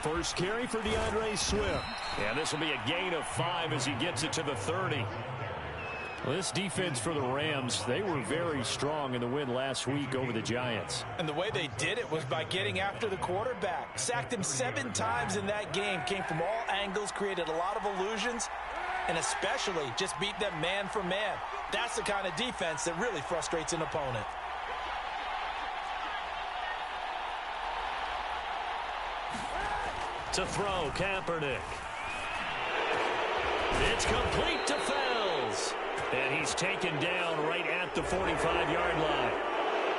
First carry for DeAndre Swift. And this will be a gain of 5 as he gets it to the 30. Well, this defense for the Rams, they were very strong in the win last week over the Giants. And the way they did it was by getting after the quarterback. Sacked him 7 times in that game. Came from all angles, created a lot of illusions, and especially just beat them man for man. That's the kind of defense that really frustrates an opponent. To throw, Kaepernick. It's complete to Fells. And he's taken down right at the 45-yard line.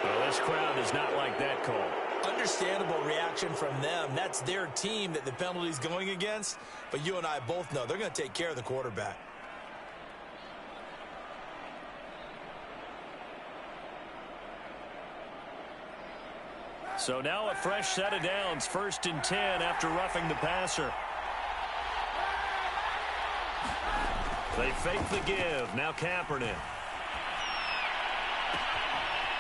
Well, this crowd does not like that call. Understandable reaction from them. That's their team that the penalty's going against. But you and I both know they're going to take care of the quarterback. So now a fresh set of downs. 1st and 10 after roughing the passer. They fake the give. Now Kaepernick.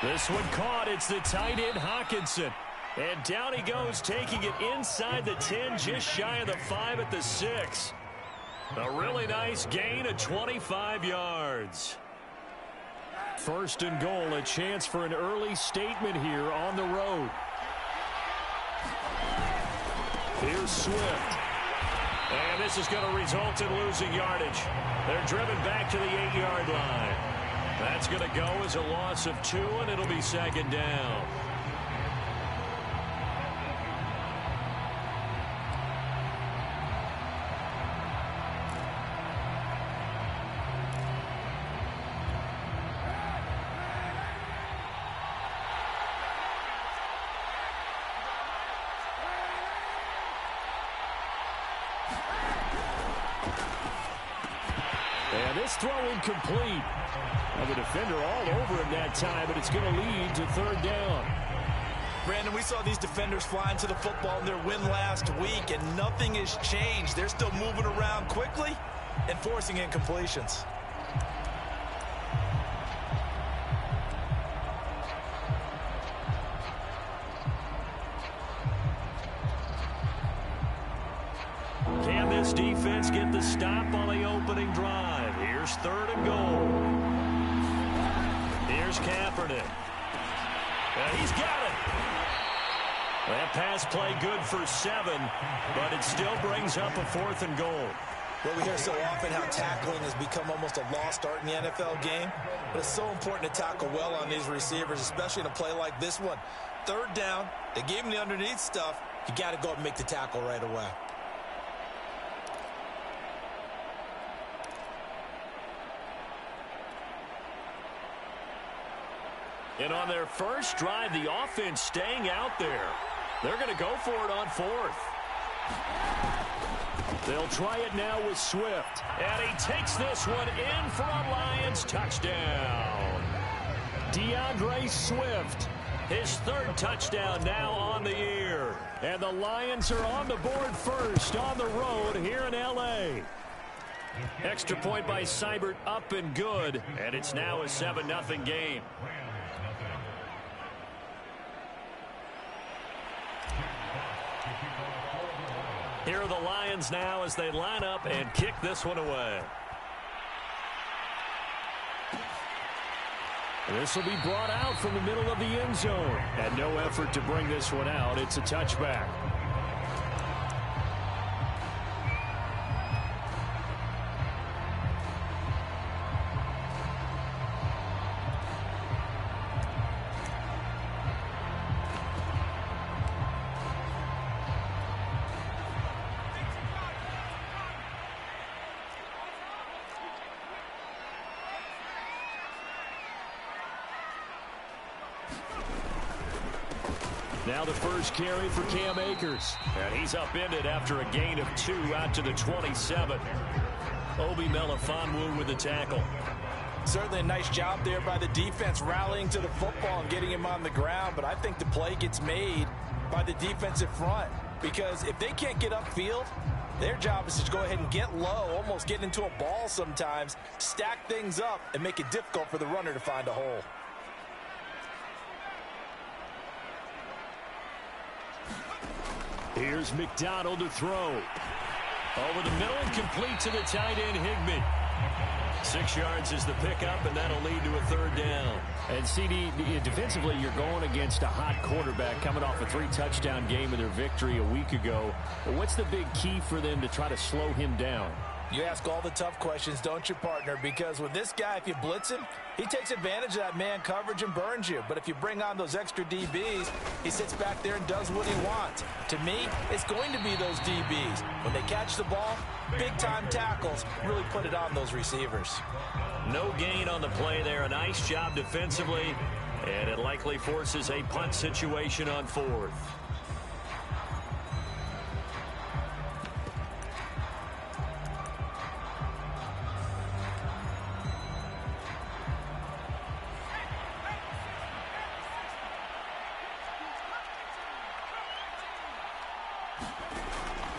This one caught. It's the tight end Hawkinson. And down he goes, taking it inside the 10, just shy of the 5 at the 6. A really nice gain of 25 yards. 1st and goal, a chance for an early statement here on the road. Here's Swift. And this is going to result in losing yardage. They're driven back to the 8-yard line. That's going to go as a loss of 2, and it'll be 2nd down. And this throw incomplete. Now the defender all over him that time, but it's going to lead to 3rd down. Brandon, we saw these defenders flying to the football in their win last week, and nothing has changed. They're still moving around quickly and forcing incompletions. Can this defense get the stop on the opening drive? Here's 3rd and goal. Here's Kaepernick. He's got it. That pass play good for 7, but it still brings up a 4th and goal. Well, we hear so often how tackling has become almost a lost art in the NFL game, but it's so important to tackle well on these receivers, especially in a play like this one. 3rd down, they gave him the underneath stuff. You got to go up and make the tackle right away. And on their first drive, the offense staying out there. They're going to go for it on 4th. They'll try it now with Swift. And he takes this one in for a Lions touchdown. DeAndre Swift, his 3rd touchdown now on the year. And the Lions are on the board first on the road here in L.A. Extra point by Seibert up and good. And it's now a 7-0 game. Here are the Lions now as they line up and kick this one away. This will be brought out from the middle of the end zone. And no effort to bring this one out. It's a touchback. Now the first carry for Cam Akers. And he's upended after a gain of 2 out to the 27. Obi Melifonwu with the tackle. Certainly a nice job there by the defense rallying to the football and getting him on the ground. But I think the play gets made by the defensive front. Because if they can't get upfield, their job is to go ahead and get low, almost get into a ball sometimes, stack things up, and make it difficult for the runner to find a hole. Here's McDonald to throw. Over the middle and complete to the tight end, Higbee. 6 yards is the pickup, and that'll lead to a third down. And CD, defensively, you're going against a hot quarterback coming off a 3-touchdown game of their victory a week ago. But what's the big key for them to try to slow him down? You ask all the tough questions, don't you, partner? Because with this guy, if you blitz him, he takes advantage of that man coverage and burns you. But if you bring on those extra DBs, he sits back there and does what he wants. To me, it's going to be those DBs. When they catch the ball, big-time tackles really put it on those receivers. No gain on the play there. A nice job defensively, and it likely forces a punt situation on 4th.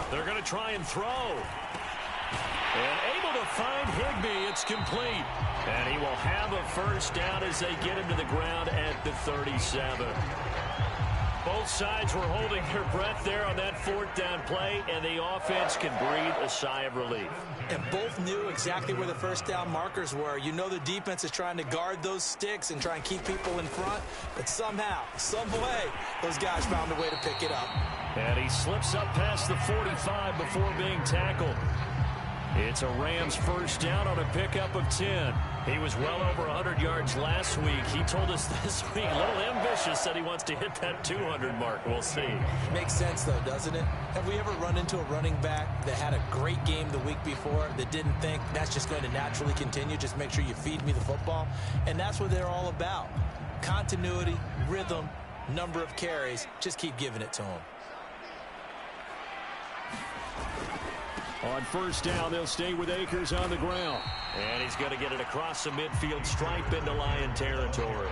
They're going to try and throw. And able to find Higbee. It's complete. And he will have a first down as they get him to the ground at the 37. Both sides were holding their breath there on that 4th down play, and the offense can breathe a sigh of relief. And both knew exactly where the first down markers were. You know the defense is trying to guard those sticks and try and keep people in front, but somehow, some way, those guys found a way to pick it up. And he slips up past the 45 before being tackled. It's a Rams first down on a pickup of 10. He was well over 100 yards last week. He told us this week, a little ambitious, said he wants to hit that 200 mark. We'll see. Makes sense, though, doesn't it? Have we ever run into a running back that had a great game the week before that didn't think that's just going to naturally continue? Just make sure you feed me the football. And that's what they're all about. Continuity, rhythm, number of carries. Just keep giving it to them. On first down, they'll stay with Akers on the ground. And he's going to get it across the midfield stripe into Lion territory.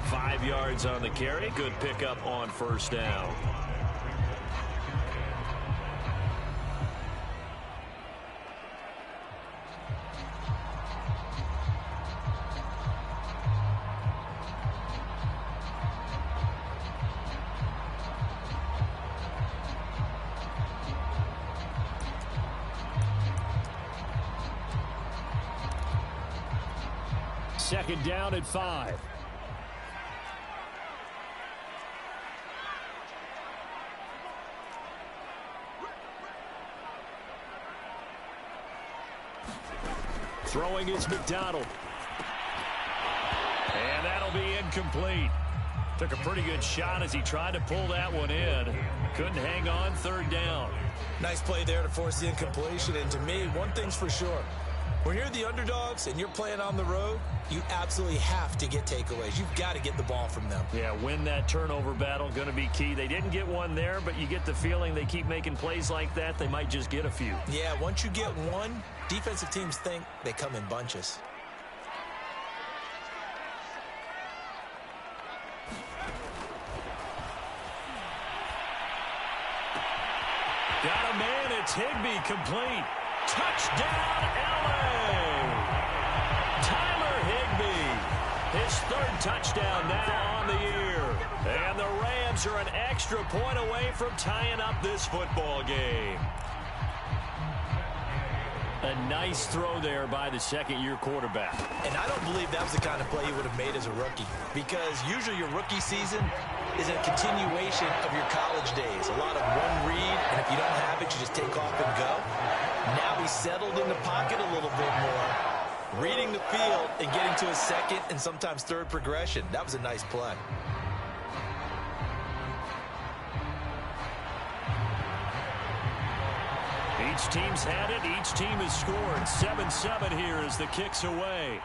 5 yards on the carry. Good pickup on first down. Second down at 5. Throwing is McDonald. And that'll be incomplete. Took a pretty good shot as he tried to pull that one in. Couldn't hang on. Third down. Nice play there to force the incompletion. And to me, one thing's for sure. When you're the underdogs and you're playing on the road, you absolutely have to get takeaways. You've got to get the ball from them. Yeah, win that turnover battle, going to be key. They didn't get one there, but you get the feeling they keep making plays like that, they might just get a few. Yeah, once you get one, defensive teams think they come in bunches. Got a man, it's Higbee, complete. Touchdown, L.A. Tyler Higbee, his 3rd touchdown now on the year. And the Rams are an extra point away from tying up this football game. A nice throw there by the second-year quarterback. And I don't believe that was the kind of play you would have made as a rookie, because usually your rookie season is a continuation of your college days. A lot of one read, and if you don't have it, you just take off and go. Now he's settled in the pocket a little bit more, reading the field and getting to a second and sometimes third progression. That was a nice play. Each team's had it. Each team has scored. 7-7 here as the kick's away.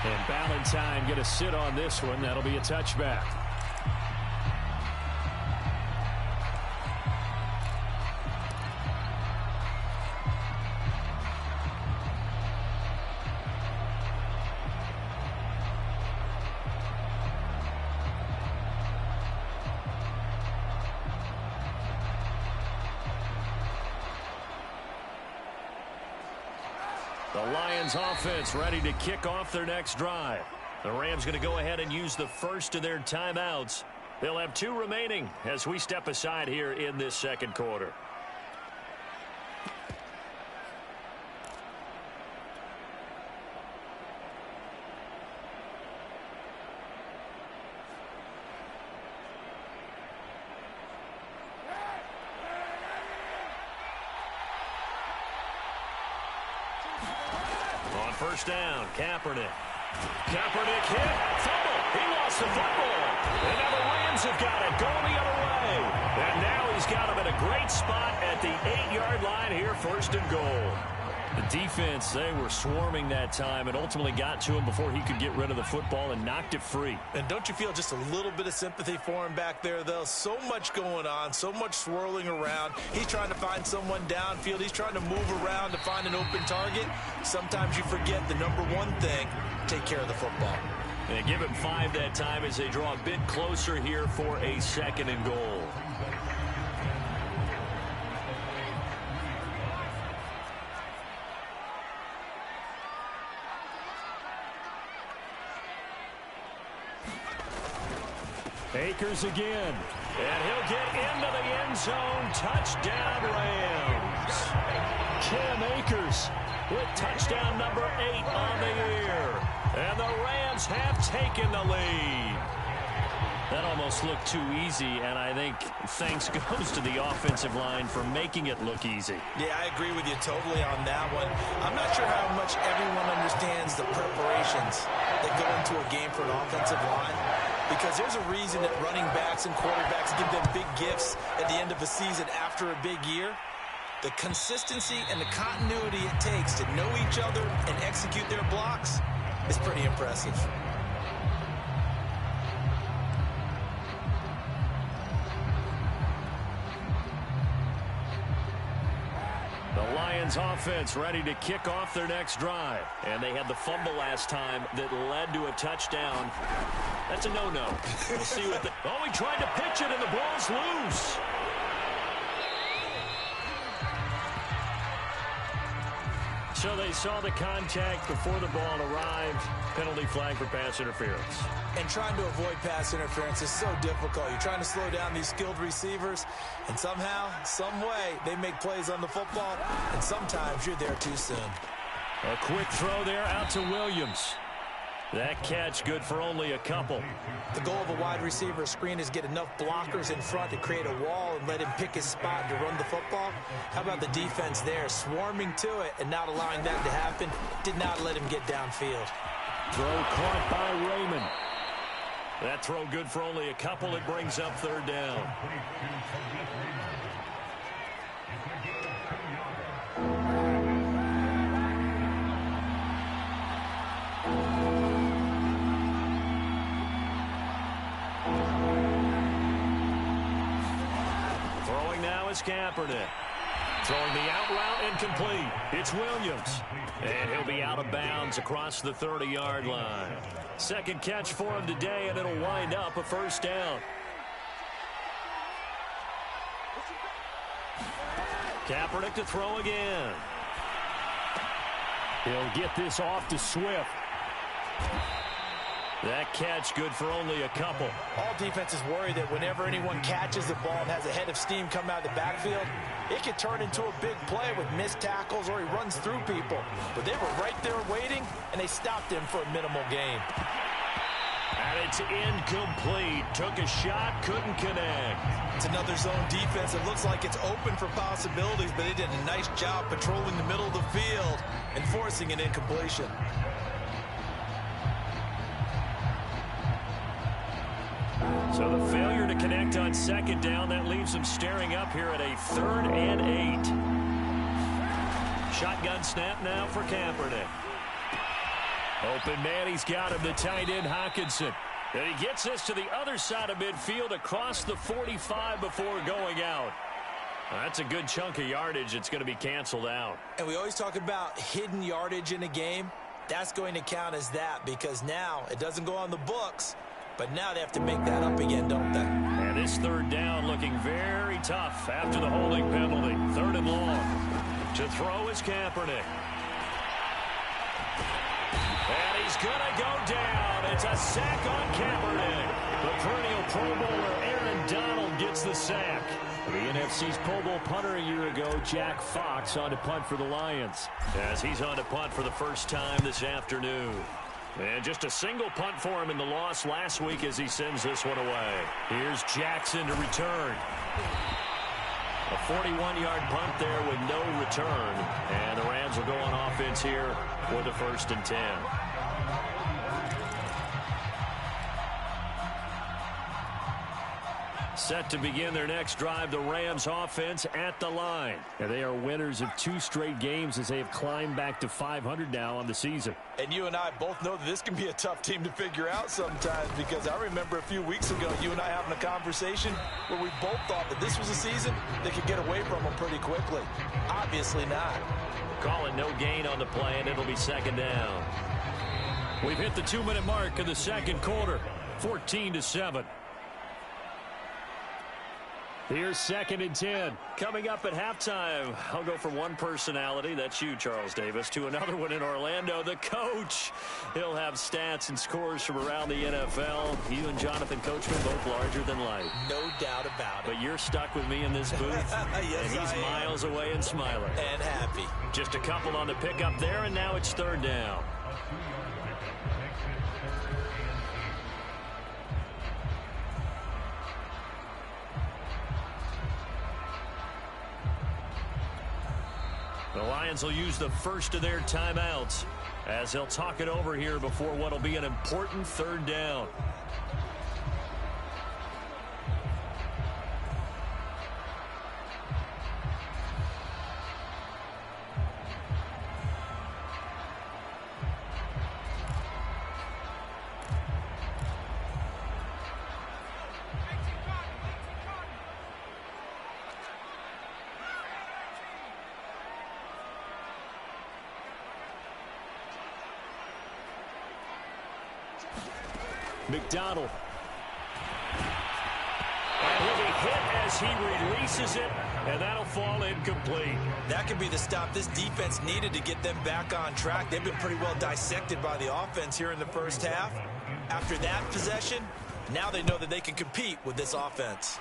And Ballantyne going to sit on this one. That'll be a touchback. The Lions offense ready to kick off their next drive. The Rams going to go ahead and use the first of their timeouts They'll have 2 remaining as we step aside here in this second quarter. On first down, Kaepernick. Kaepernick hit, fumble. He lost the football. And now the Rams have got it, going the other way. And now he's got him at a great spot at the 8-yard line here, first and goal. The defense, they were swarming that time and ultimately got to him before he could get rid of the football and knocked it free. And don't you feel just a little bit of sympathy for him back there, though? So much going on, so much swirling around. He's trying to find someone downfield. He's trying to move around to find an open target. Sometimes you forget the number one thing, take care of the football. And give him 5 that time as they draw a bit closer here for a second and goal. Akers again. And he'll get into the end zone. Touchdown, Rams. Cam Akers with touchdown number 8 on the year. And the Rams have taken the lead. That almost looked too easy, and I think thanks goes to the offensive line for making it look easy. Yeah, I agree with you totally on that one. I'm not sure how much everyone understands the preparations that go into a game for an offensive line, because there's a reason that running backs and quarterbacks give them big gifts at the end of a season after a big year. The consistency and the continuity it takes to know each other and execute their blocks is pretty impressive. The Lions offense ready to kick off their next drive. And they had the fumble last time that led to a touchdown. That's a no-no. We'll see what the... Oh, he tried to pitch it and the ball's loose. So they saw the contact before the ball arrived. Penalty flag for pass interference. And trying to avoid pass interference is so difficult. You're trying to slow down these skilled receivers, and somehow, some way, they make plays on the football, and sometimes you're there too soon. A quick throw there out to Williams. That catch good for only a couple. The goal of a wide receiver screen is get enough blockers in front to create a wall and let him pick his spot to run the football. How about the defense there, swarming to it and not allowing that to happen? Did not let him get downfield. Throw caught by Raymond. That throw good for only a couple. It brings up third down. Throwing now is Kaepernick. Throwing the out route incomplete. It's Williams. And he'll be out of bounds across the 30-yard line. Second catch for him today, and it'll wind up a first down. Kaepernick to throw again. He'll get this off to Swift. That catch good for only a couple. All defenses worry that whenever anyone catches the ball and has a head of steam come out of the backfield, it could turn into a big play with missed tackles or he runs through people. But they were right there waiting, and they stopped him for a minimal gain. And it's incomplete. Took a shot, couldn't connect. It's another zone defense. It looks like it's open for possibilities, but they did a nice job patrolling the middle of the field and forcing an incompletion. So the failure to connect on second down, that leaves them staring up here at a 3rd and 8. Shotgun snap now for Kaepernick. Open man, he's got him, the tight end Hockenson. And he gets this to the other side of midfield across the 45 before going out. That's a good chunk of yardage. It's going to be canceled out. And we always talk about hidden yardage in a game. That's going to count as that because now it doesn't go on the books. But now they have to make that up again, don't they? And this third down looking very tough after the holding penalty. 3rd and long. To throw is Kaepernick. And he's going to go down. It's a sack on Kaepernick. The perennial Pro Bowler Aaron Donald gets the sack. The NFC's Pro Bowl punter a year ago, Jack Fox, on to punt for the Lions. As he's on to punt for the first time this afternoon. And just a single punt for him in the loss last week as he sends this one away. Here's Jackson to return. A 41-yard punt there with no return. And the Rams will go on offense here for the 1st and 10. Set to begin their next drive, the Rams offense at the line. And they are winners of 2 straight games as they have climbed back to 500 now on the season. And you and I both know that this can be a tough team to figure out sometimes, because I remember a few weeks ago you and I having a conversation where we both thought that this was a season that could get away from them pretty quickly. Obviously not. Call it no gain on the play, and it'll be 2nd down. We've hit the 2-minute mark of the 2nd quarter, 14-7. Here's 2nd and 10. Coming up at halftime, I'll go from one personality, that's you, Charles Davis, to another one in Orlando, the coach. He'll have stats and scores from around the NFL. You and Jonathan Coachman, both larger than life. No doubt about it. But you're stuck with me in this booth. Yes, and he's miles away and smiling. And happy. Just a couple on the pickup there, and now it's 3rd down. The Lions will use the first of their timeouts as they'll talk it over here before what will be an important 3rd down. McDonald. And he'll be hit as he releases it, and that'll fall incomplete. That could be the stop this defense needed to get them back on track. They've been pretty well dissected by the offense here in the first half. After that possession, now they know that they can compete with this offense.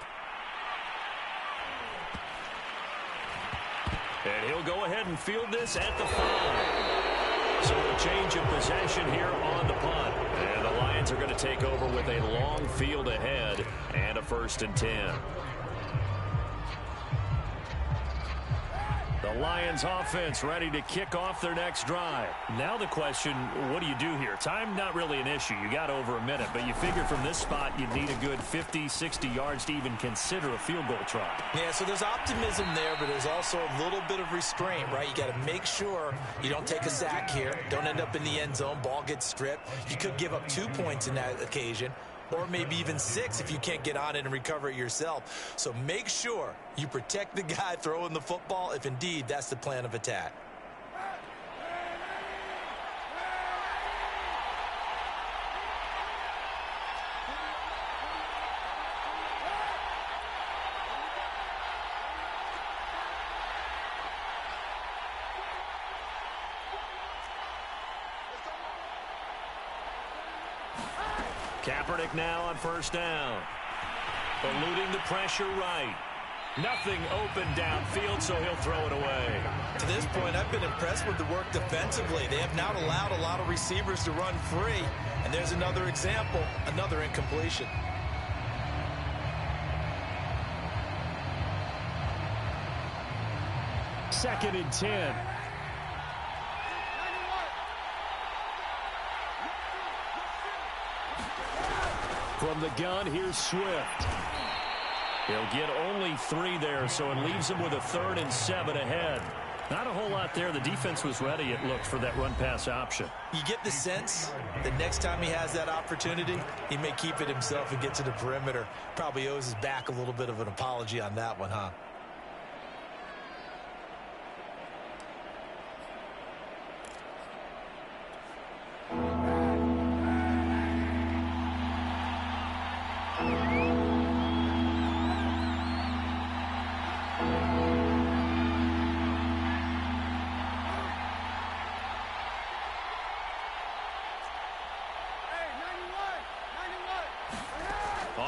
And he'll go ahead and field this at the 5. So a change of possession here on the punt. And the Lions are going to take over with a long field ahead and a 1st and 10. The Lions offense ready to kick off their next drive. Now the question, what do you do here? Time not really an issue. You got over a minute, but you figure from this spot you'd need a good 50, 60 yards to even consider a field goal try. Yeah, so there's optimism there, but there's also a little bit of restraint, right? You got to make sure you don't take a sack here. Don't end up in the end zone. Ball gets stripped. You could give up 2 points in that occasion, or maybe even 6 if you can't get on it and recover it yourself. So make sure you protect the guy throwing the football if indeed that's the plan of attack. Kaepernick now on 1st down. Eluding the pressure right. Nothing open downfield, so he'll throw it away. To this point, I've been impressed with the work defensively. They have not allowed a lot of receivers to run free. And there's another example, another incompletion. Second and 10. From the gun, here's Swift. He'll get only 3 there, so it leaves him with a 3rd and 7 ahead. Not a whole lot there. The defense was ready, it looked, for that run-pass option. You get the sense that next time he has that opportunity, he may keep it himself and get to the perimeter. Probably owes his back a little bit of an apology on that one, huh?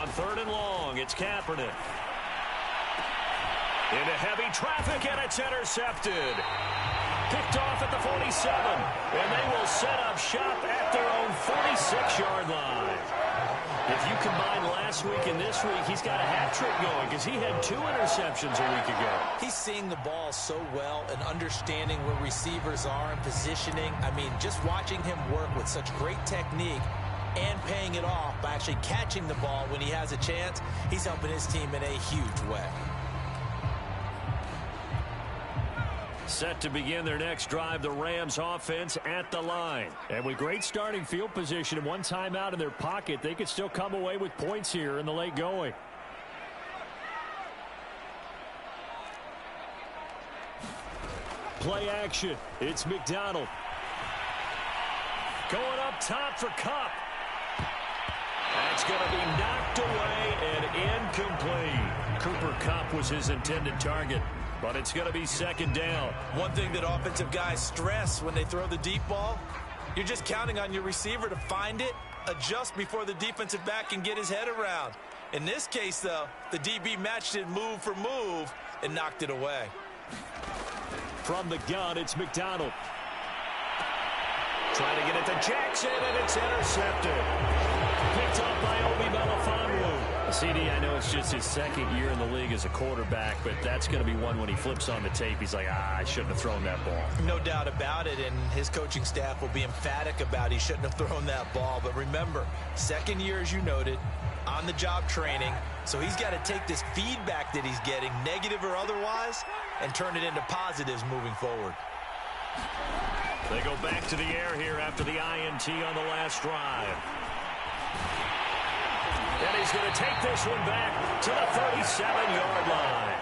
On 3rd and long, it's Kaepernick. Into heavy traffic, and it's intercepted. Picked off at the 47, and they will set up shop at their own 46-yard line. If you combine last week and this week, he's got a hat trick going because he had 2 interceptions a week ago. He's seeing the ball so well and understanding where receivers are and positioning. I mean, just watching him work with such great technique and paying it off by actually catching the ball when he has a chance, he's helping his team in a huge way. Set to begin their next drive, the Rams offense at the line. And with great starting field position and 1 timeout in their pocket, they could still come away with points here in the late going. Play action. It's McDonald. Going up top for Kupp. That's going to be knocked away and incomplete. Cooper Kupp was his intended target, but it's going to be 2nd down. One thing that offensive guys stress when they throw the deep ball, you're just counting on your receiver to find it, adjust before the defensive back can get his head around. In this case, though, the DB matched it move for move and knocked it away. From the gun, it's McDonald. Trying to get it to Jackson, and it's intercepted. Picked up by Obi Melifonwu. CD, I know it's just his 2nd year in the league as a quarterback, but that's going to be one when he flips on the tape. He's like, I shouldn't have thrown that ball. No doubt about it, and his coaching staff will be emphatic about he shouldn't have thrown that ball. But remember, 2nd year, as you noted, on-the-job training, so he's got to take this feedback that he's getting, negative or otherwise, and turn it into positives moving forward. They go back to the air here after the INT on the last drive. And he's going to take this one back to the 37-yard line.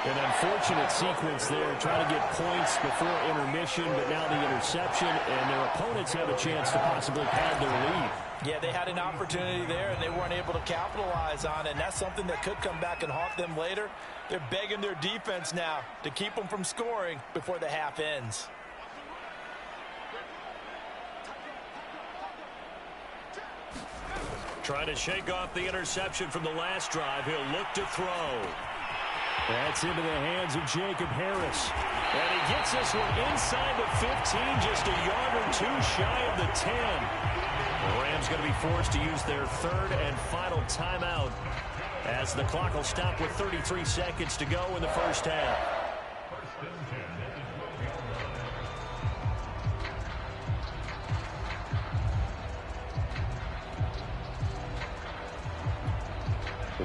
An unfortunate sequence there, trying to get points before intermission, but now the interception, and their opponents have a chance to possibly pad their lead. Yeah, they had an opportunity there, and they weren't able to capitalize on it, and that's something that could come back and haunt them later. They're begging their defense now to keep them from scoring before the half ends. Trying to shake off the interception from the last drive. He'll look to throw. That's into the hands of Jacob Harris. And he gets this one inside the 15, just a yard or 2 shy of the 10. The Rams going to be forced to use their 3rd and final timeout as the clock will stop with 33 seconds to go in the first half.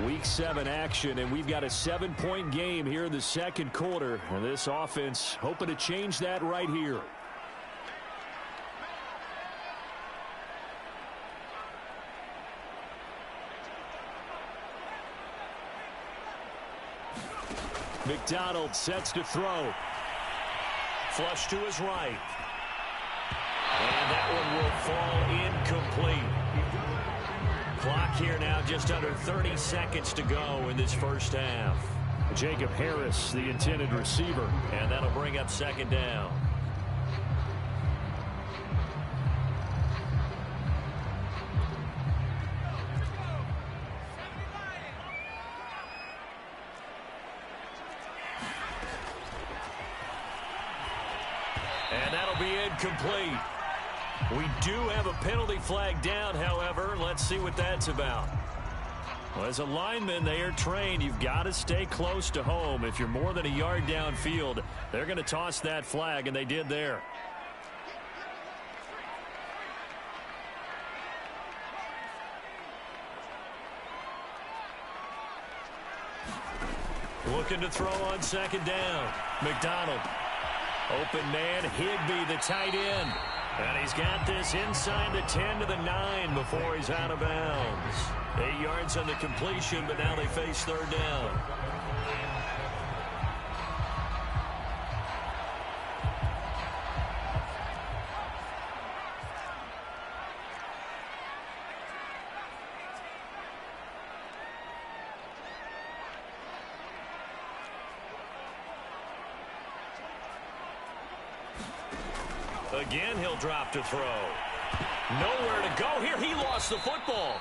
Week 7 action, and we've got a 7-point game here in the 2nd quarter. And this offense hoping to change that right here. McDonald sets to throw. Flush to his right. And that one will fall incomplete. Clock here now, just under 30 seconds to go in this first half. Jacob Harris, the intended receiver. And that'll bring up 2nd down. And that'll be incomplete. We do have a penalty flag down, however. Let's see what that's about. Well, as a lineman, they are trained. You've got to stay close to home. If you're more than a yard downfield, they're going to toss that flag, and they did there. Looking to throw on 2nd down. McDonald. Open man, Higbee, the tight end. And he's got this inside the 10 to the 9 before he's out of bounds. 8 yards on the completion, but now they face 3rd down. Again, he'll drop to throw. Nowhere to go here. He lost the football.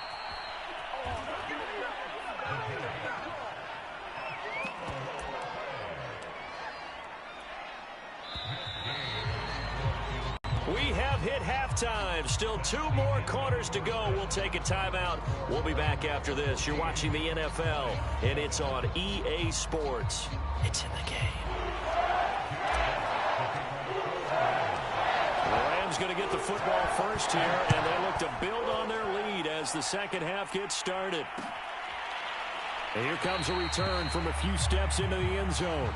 We have hit halftime. Still 2 more quarters to go. We'll take a timeout. We'll be back after this. You're watching the NFL, and it's on EA Sports. It's in the game. The Rams going to get the football first here, and they look to build on their lead as the second half gets started. And here comes a return from a few steps into the end zone.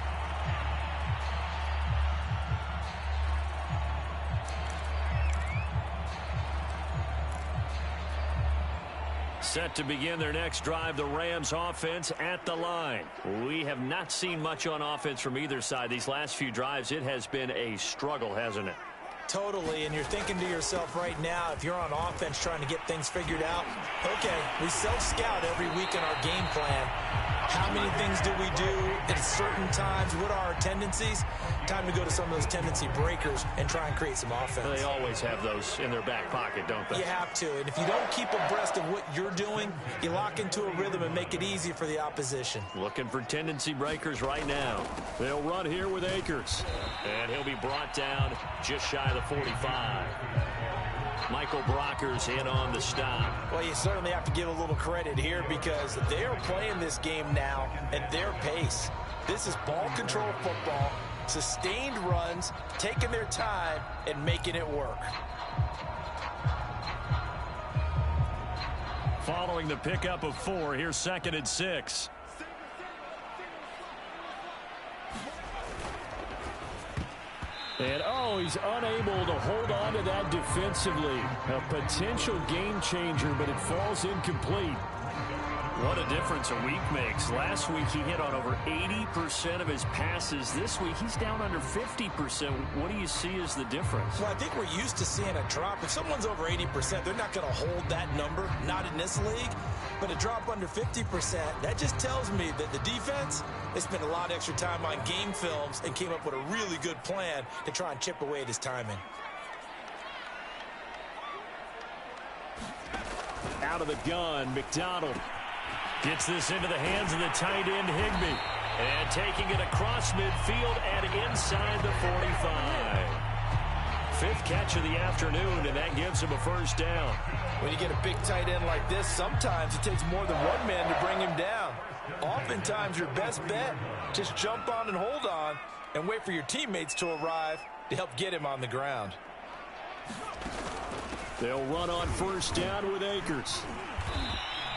Set to begin their next drive, the Rams offense at the line. We have not seen much on offense from either side. These last few drives, it has been a struggle, hasn't it? Totally, and you're thinking to yourself right now, if you're on offense trying to get things figured out, okay, we self-scout every week in our game plan. How many things do we do at certain times? What are our tendencies? Time to go to some of those tendency breakers and try and create some offense. They always have those in their back pocket, don't they? You have to, and if you don't keep abreast of what you're doing, you lock into a rhythm and make it easy for the opposition. Looking for tendency breakers right now. They'll run here with Akers, and he'll be brought down just shy of the 45. Michael Brockers in on the stop. Well, you certainly have to give a little credit here because they are playing this game now at their pace. This is ball control football, sustained runs, taking their time, and making it work. Following the pickup of 4, here's 2nd and 6. And, he's unable to hold on to that defensively. A potential game changer, but it falls incomplete. What a difference a week makes. Last week, he hit on over 80% of his passes. This week, he's down under 50%. What do you see as the difference? Well, I think we're used to seeing a drop. If someone's over 80%, they're not going to hold that number, not in this league. But a drop under 50%, that just tells me that the defense has spent a lot of extra time on game films and came up with a really good plan to try and chip away at his timing. Out of the gun, McDonald gets this into the hands of the tight end, Higbee. And taking it across midfield and inside the 45. 5th catch of the afternoon, and that gives him a first down. When you get a big tight end like this, sometimes it takes more than one man to bring him down. Oftentimes, your best bet, just jump on and hold on and wait for your teammates to arrive to help get him on the ground. They'll run on first down with Akers.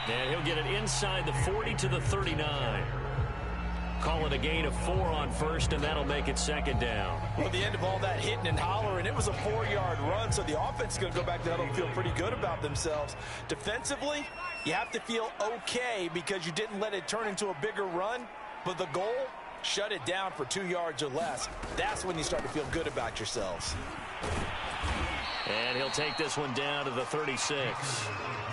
And he'll get it inside the 40 to the 39. Call it a gain of 4 on first, and that'll make it 2nd down. Well, at the end of all that hitting and hollering, it was a 4-yard run, so the offense is going to go back to huddle and feel pretty good about themselves. Defensively, you have to feel okay because you didn't let it turn into a bigger run, but the goal, shut it down for 2 yards or less. That's when you start to feel good about yourselves. And he'll take this one down to the 36.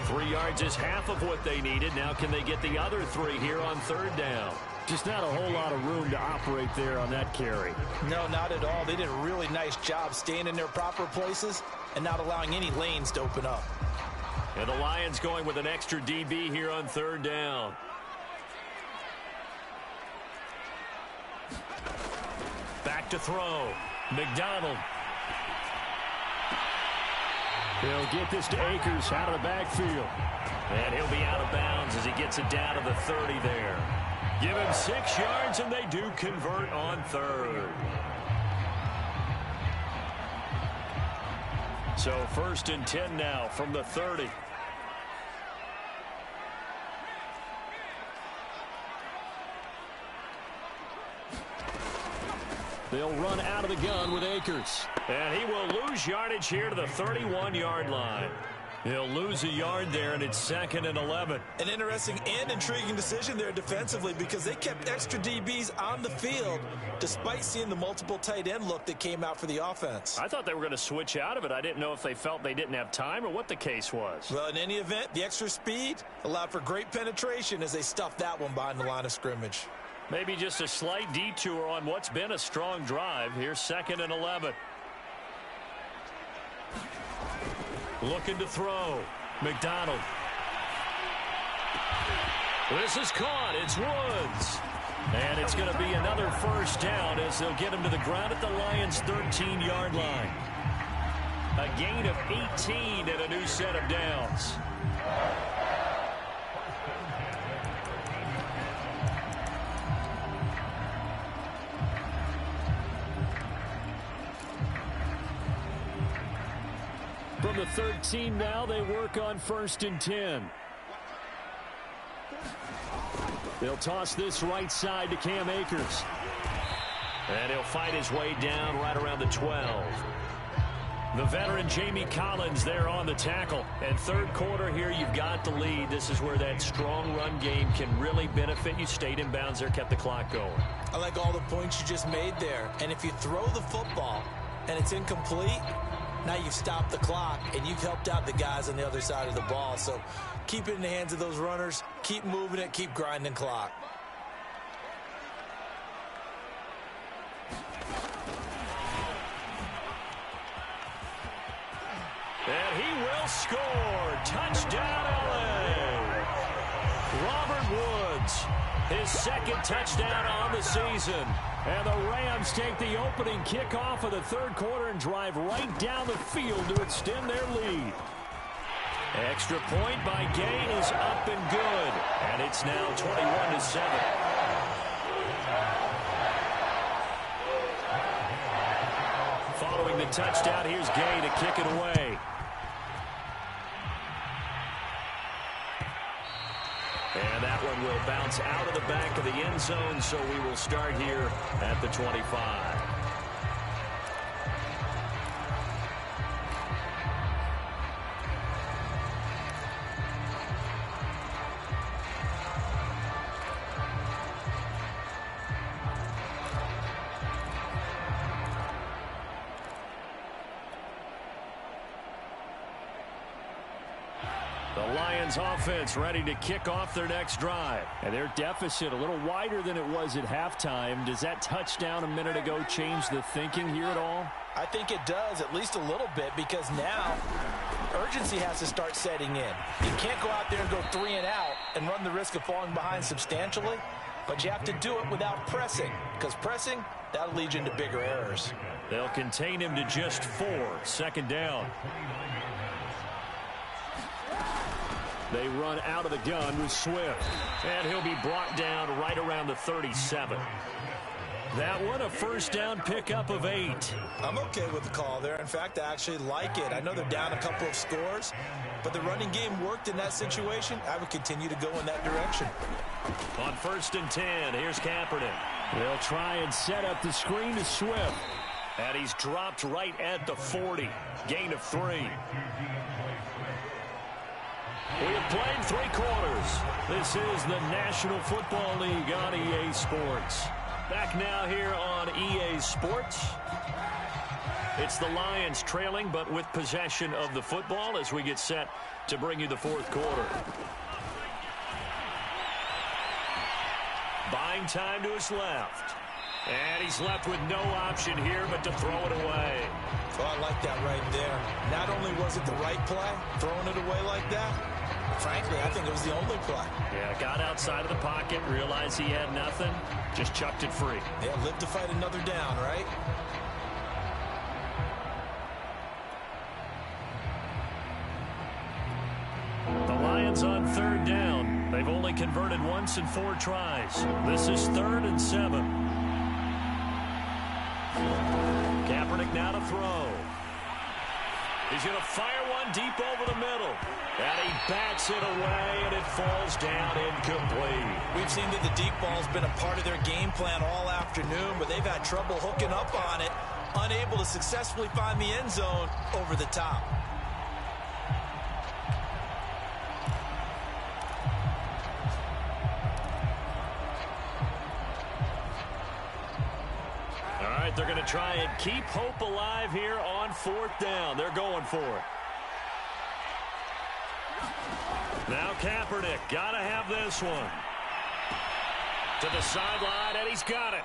3 yards is half of what they needed. Now can they get the other 3 here on 3rd down? Just not a whole lot of room to operate there on that carry. No, not at all. They did a really nice job staying in their proper places and not allowing any lanes to open up. And the Lions going with an extra DB here on 3rd down. Back to throw. McDonald. He'll get this to Akers out of the backfield. And he'll be out of bounds as he gets it down to the 30 there. Give him 6 yards, and they do convert on 3rd. So 1st and 10 now from the 30. They'll run out of the gun with Akers. And he will lose yardage here to the 31-yard line. He'll lose a yard there, and it's 2nd and 11. An interesting and intriguing decision there defensively because they kept extra DBs on the field despite seeing the multiple tight end look that came out for the offense. I thought they were going to switch out of it. I didn't know if they felt they didn't have time or what the case was. Well, in any event, the extra speed allowed for great penetration as they stuffed that one behind the line of scrimmage. Maybe just a slight detour on what's been a strong drive. Here's 2nd and 11. Looking to throw. McDonald. This is caught. It's Woods. And it's going to be another first down as they'll get him to the ground at the Lions' 13-yard line. A gain of 18 and a new set of downs. From the 13 now, they work on 1st and 10. They'll toss this right side to Cam Akers. And he'll fight his way down right around the 12. The veteran Jamie Collins there on the tackle. And third quarter here, you've got the lead. This is where that strong run game can really benefit you. Stayed in bounds there, kept the clock going. I like all the points you just made there. And if you throw the football and it's incomplete, now you've stopped the clock and you've helped out the guys on the other side of the ball. So keep it in the hands of those runners. Keep moving it. Keep grinding clock. And he will score. Touchdown, LA. Robert Woods, his second touchdown on the season. And the Rams take the opening kickoff of the third quarter and drive right down the field to extend their lead. Extra point by Gay is up and good. And it's now 21-7. Following the touchdown, here's Gay to kick it away. And that one will bounce out of the back of the end zone, so we will start here at the 25. The Lions offense ready to kick off their next drive. And their deficit a little wider than it was at halftime. Does that touchdown a minute ago change the thinking here at all? I think it does, at least a little bit, because now urgency has to start setting in. You can't go out there and go 3 and out and run the risk of falling behind substantially, but you have to do it without pressing, because pressing, that'll lead you into bigger errors. They'll contain him to just 4. Second down. They run out of the gun with Swift. And he'll be brought down right around the 37. That one, a first down pickup of 8. I'm okay with the call there. In fact, I actually like it. I know they're down a couple of scores, but the running game worked in that situation. I would continue to go in that direction. On 1st and 10, here's Kaepernick. They'll try and set up the screen to Swift. And he's dropped right at the 40. Gain of 3. We have played 3 quarters. This is the National Football League on EA Sports. Back now here on EA Sports. It's the Lions trailing, but with possession of the football as we get set to bring you the fourth quarter. Buying time to his left. And he's left with no option here but to throw it away. Oh, I like that right there. Not only was it the right play, throwing it away like that, frankly, I think it was the only play. Yeah, got outside of the pocket, realized he had nothing, just chucked it free. Yeah, live to fight another down, right? The Lions on 3rd down. They've only converted once in 4 tries. This is 3rd and 7. Kaepernick now to throw. He's going to fire one deep over the middle. And he bats it away, and it falls down incomplete. We've seen that the deep ball's been a part of their game plan all afternoon, but they've had trouble hooking up on it, unable to successfully find the end zone over the top. All right, they're going to try and keep hope alive here on 4th down. They're going for it. Now Kaepernick, got to have this one. To the sideline, and he's got it.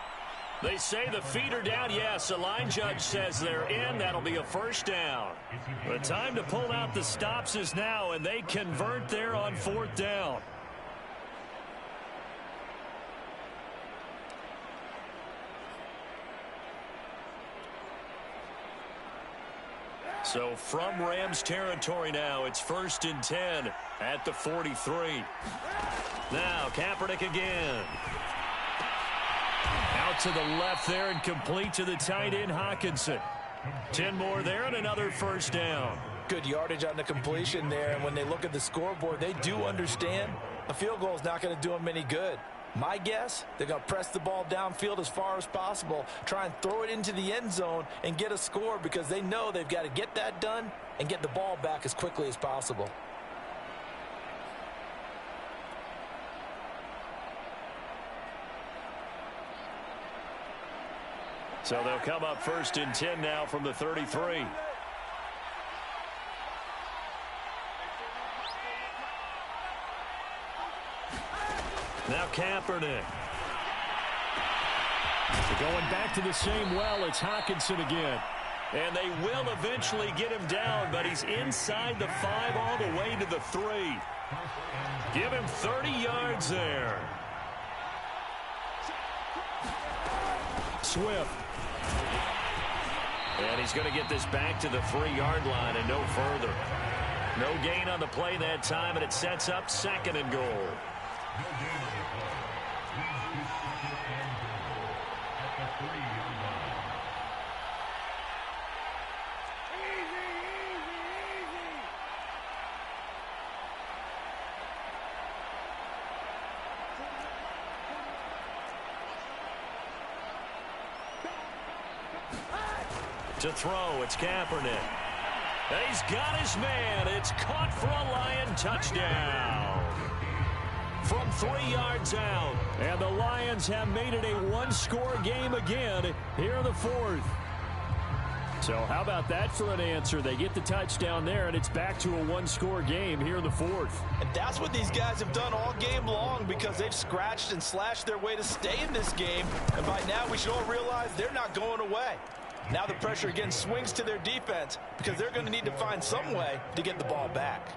They say the feet are down. Yes, the line judge says they're in. That'll be a first down. The time to pull out the stops is now, and they convert there on 4th down. So from Rams territory now, it's 1st and 10 at the 43. Now Kaepernick again. Out to the left there and complete to the tight end Hockenson. 10 more there and another first down. Good yardage on the completion there, and when they look at the scoreboard, they do understand a field goal is not going to do them any good. My guess, they're going to press the ball downfield as far as possible, try and throw it into the end zone and get a score because they know they've got to get that done and get the ball back as quickly as possible. So they'll come up 1st and 10 now from the 33. Now Kaepernick. Going back to the same well, it's Hockenson again. And they will eventually get him down, but he's inside the 5 all the way to the 3. Give him 30 yards there. Swift. And he's going to get this back to the 3-yard line and no further. No gain on the play that time, and it sets up 2nd and goal. To throw, it's Kaepernick. And he's got his man. It's caught for a Lion touchdown. From 3 yards out. And the Lions have made it a one-score game again here in the 4th. So how about that for an answer? They get the touchdown there, and it's back to a one-score game here in the 4th. And that's what these guys have done all game long because they've scratched and slashed their way to stay in this game. And by now we should all realize they're not going away. Now the pressure again swings to their defense because they're going to need to find some way to get the ball back.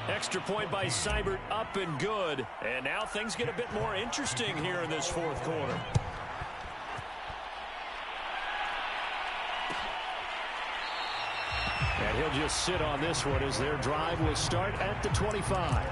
Extra point by Seibert, up and good. And now things get a bit more interesting here in this 4th quarter. And he'll just sit on this one as their drive will start at the 25.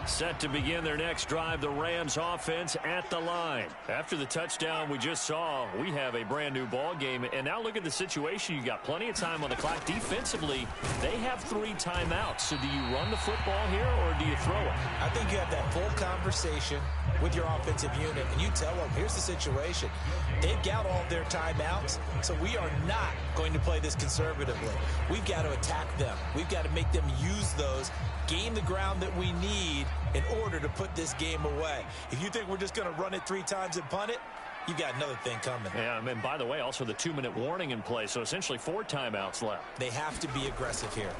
Set to begin their next drive, the Rams offense at the line. After the touchdown we just saw, we have a brand new ball game. And now look at the situation. You got plenty of time on the clock. Defensively, they have 3 timeouts. So do you run the football here or do you throw it? I think you have that full conversation with your offensive unit, and you tell them, here's the situation. They've got all of their timeouts, so we are not going to play this conservatively. We've got to attack them. We've got to make them use those, gain the ground that we need in order to put this game away. If you think we're just going to run it 3 times and punt it, you've got another thing coming. Yeah, and by the way, also the 2-minute warning in play, so essentially 4 timeouts left. They have to be aggressive here.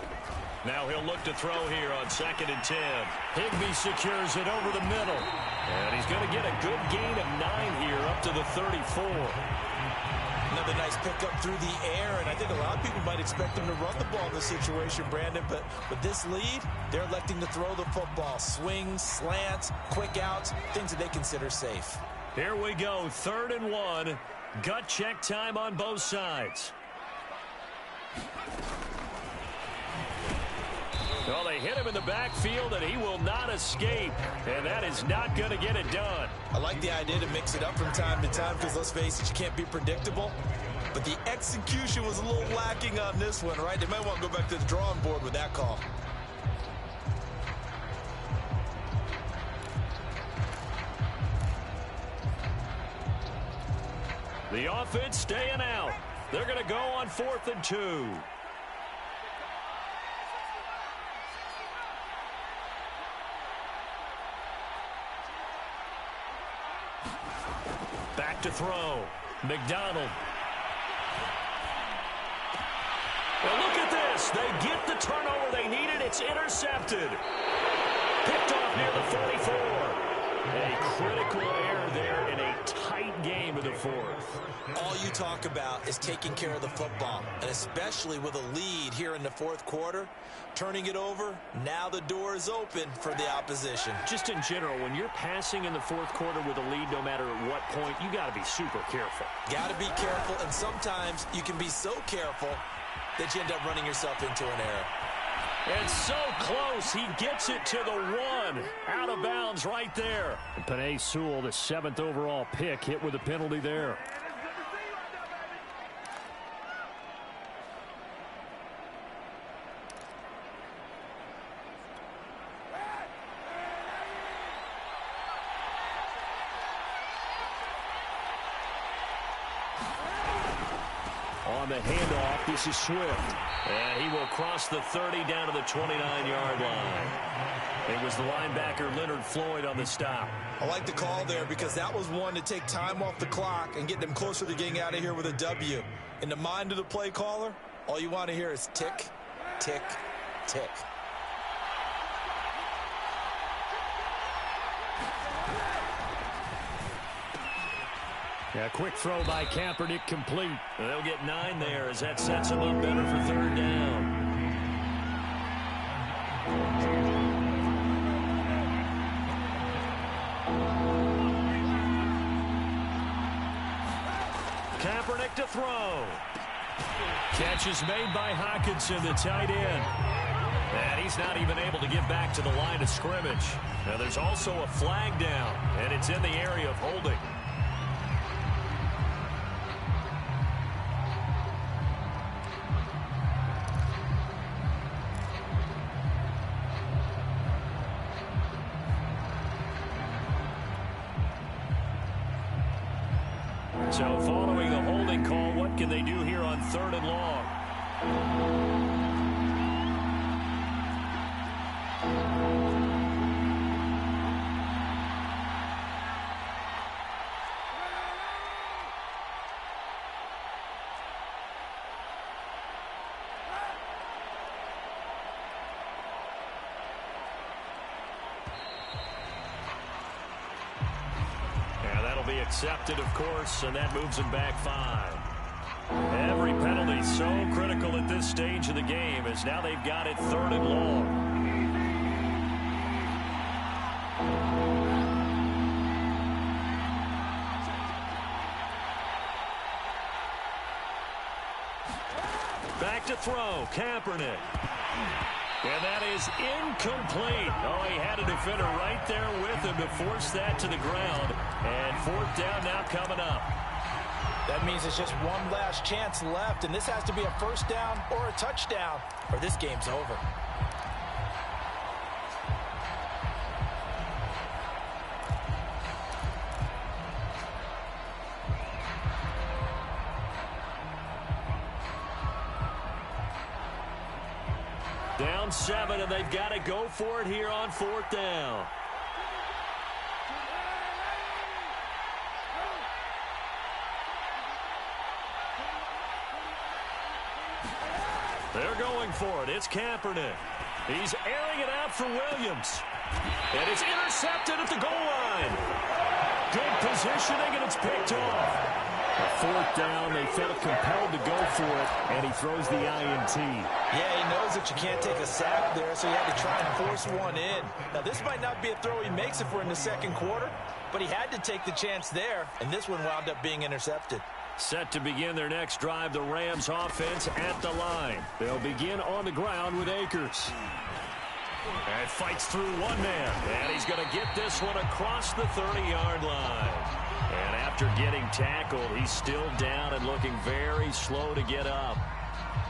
Now he'll look to throw here on 2nd and 10. Higbee secures it over the middle. And he's going to get a good gain of 9 here up to the 34. Another nice pickup through the air, and I think a lot of people might expect them to run the ball in this situation, Brandon, but with this lead, they're electing to throw the football. Swings, slants, quick outs, things that they consider safe. Here we go, 3rd and 1. Gut check time on both sides. Well, they hit him in the backfield, and he will not escape. And that is not going to get it done. I like the idea to mix it up from time to time because, let's face it, you can't be predictable. But the execution was a little lacking on this one, right? They might want to go back to the drawing board with that call. The offense staying out. They're going to go on 4th and 2. Back to throw. McDonald. Well, look at this. They get the turnover they needed. It's intercepted. Picked off near the 44. A critical error there in a tight game in the fourth. All you talk about is taking care of the football, and especially with a lead here in the fourth quarter, turning it over, now the door is open for the opposition. Just in general, when you're passing in the fourth quarter with a lead, no matter at what point, you got to be super careful. Got to be careful, and sometimes you can be so careful that you end up running yourself into an error. And so close, he gets it to the one. Out of bounds right there. And Penei Sewell, the 7th overall pick, hit with a penalty there. On the handoff, this is Swift. And he will cross the 30 down to the 29-yard line. It was the linebacker Leonard Floyd on the stop. I like the call there because that was one to take time off the clock and get them closer to getting out of here with a W. In the mind of the play caller, all you want to hear is tick, tick, tick. A quick throw by Kaepernick complete. They'll get 9 there as that sets them up better for 3rd down. Kaepernick to throw. Catch is made by Hockenson, the tight end. And he's not even able to get back to the line of scrimmage. Now there's also a flag down, and it's in the area of holding. So following the holding call, what can they do here on 3rd and long? Be accepted, of course, and that moves him back 5. Every penalty so critical at this stage of the game as now they've got it 3rd and long. Back to throw, Kaepernick. And that is incomplete. Oh, he had a defender right there with him to force that to the ground. And 4th down now coming up. That means it's just one last chance left, and this has to be a 1st down or a touchdown, or this game's over. Down 7, and they've got to go for it here on 4th down. They're going for it. It's Kaepernick. He's airing it out for Williams. And it's intercepted at the goal line. Good positioning, and it's picked off. A 4th down, they felt compelled to go for it, and he throws the INT. Yeah, he knows that you can't take a sack there, so he had to try and force one in. Now, this might not be a throw he makes if we're in the 2nd quarter, but he had to take the chance there, and this one wound up being intercepted. Set to begin their next drive, the Rams offense at the line. They'll begin on the ground with Akers. And fights through one man, and he's going to get this one across the 30-yard line. And after getting tackled, he's still down and looking very slow to get up.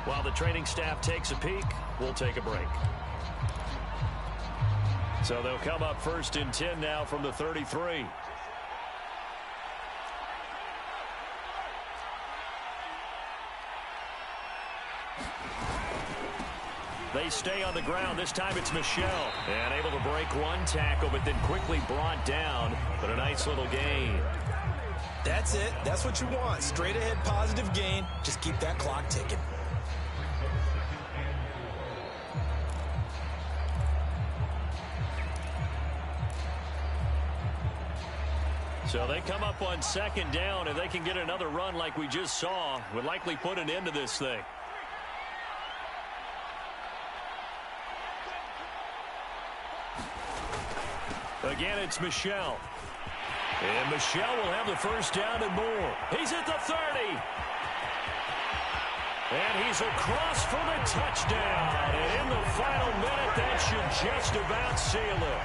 While the training staff takes a peek, we'll take a break. So they'll come up 1st and 10 now from the 33. They stay on the ground. This time it's Michel. And able to break one tackle, but then quickly brought down. But a nice little gain. That's it. That's what you want. Straight ahead positive gain. Just keep that clock ticking. So they come up on second down. If they can get another run like we just saw, would likely put an end to this thing. Again, it's Michel. And Michel will have the first down and more. He's at the 30. And he's across for the touchdown. And in the final minute, that should just about seal it.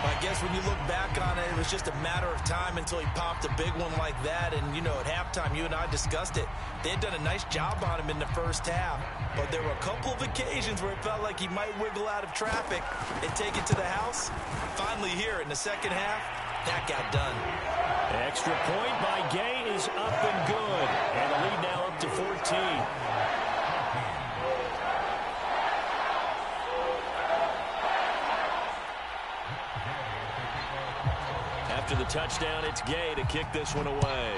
I guess when you look back on it, it was just a matter of time until he popped a big one like that. And, you know, at halftime, you and I discussed it. They had done a nice job on him in the first half. But there were a couple of occasions where it felt like he might wiggle out of traffic and take it to the house. Finally here in the second half, that got done. Extra point by Gay is up and good. And the lead now up to 14. After the touchdown, it's Gay to kick this one away.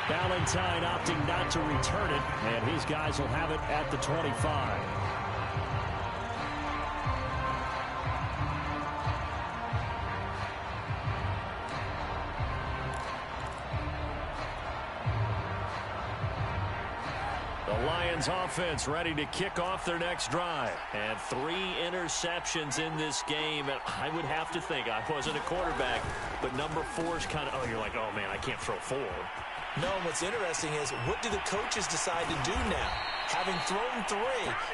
Valentine opting not to return it, and his guys will have it at the 25. Lions offense ready to kick off their next drive. And 3 interceptions in this game. And I would have to think, I wasn't a quarterback, but number 4 is kind of, oh, you're like, oh, man, I can't throw 4. No, what's interesting is, what do the coaches decide to do now? Having thrown 3,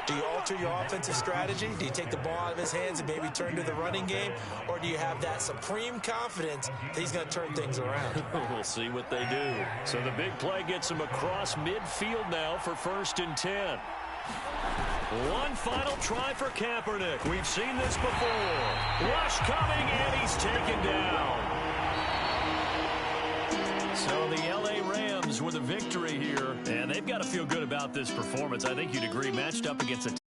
do you alter your offensive strategy? Do you take the ball out of his hands and maybe turn to the running game? Or do you have that supreme confidence that he's going to turn things around? We'll see what they do. So the big play gets him across midfield now for 1st and 10. One final try for Kaepernick. We've seen this before. Rush coming, and he's taken down. So the L.A. Rams with a victory here, and they've got to feel good about this performance. I think you'd agree, matched up against a